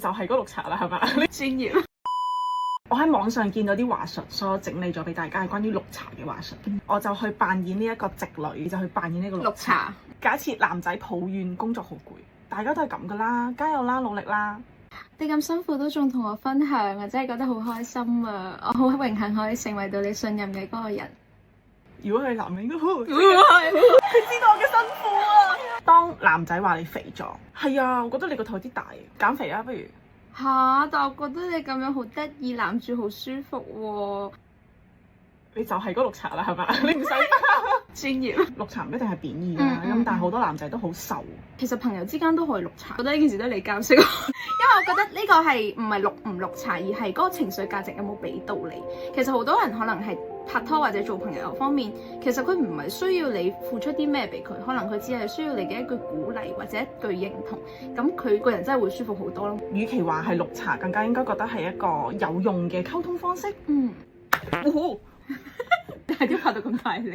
就係嗰綠茶啦，係咪？專業。我喺網上見到啲話術，所以我整理咗俾大家係關於綠茶嘅話術。我就去扮演呢一個直女，就去扮演呢個綠茶。假設男仔抱怨工作好攰，大家都係咁噶啦，加油啦，努力啦！你咁辛苦都仲同我分享啊，真係覺得好開心啊！我好榮幸可以成為到你信任嘅嗰個人。如果係男人都好，佢知道我嘅辛苦啊！當男仔話你肥咗，係啊，我覺得你個肚有啲大，減肥啊，不如。吓，但我覺得你咁樣好得意，攬住好舒服喎。你就係嗰綠茶啦，係咪？你唔使專業。綠茶唔一定係貶義啦，咁但係好多男仔都好瘦。其實朋友之間都可以綠茶，覺得呢件事都係你教識我。因為我覺得呢個係唔係綠唔綠茶，而係嗰個情緒價值有冇俾到你。其實好多人可能係拍拖或者做朋友方面，其實佢唔係需要你付出啲咩俾佢，可能佢只係需要你嘅一句鼓勵或者一句認同，咁佢個人真係會舒服好多咯。與其話係綠茶，更加應該覺得係一個有用嘅溝通方式。嗯。哦，你係點拍到咁大力？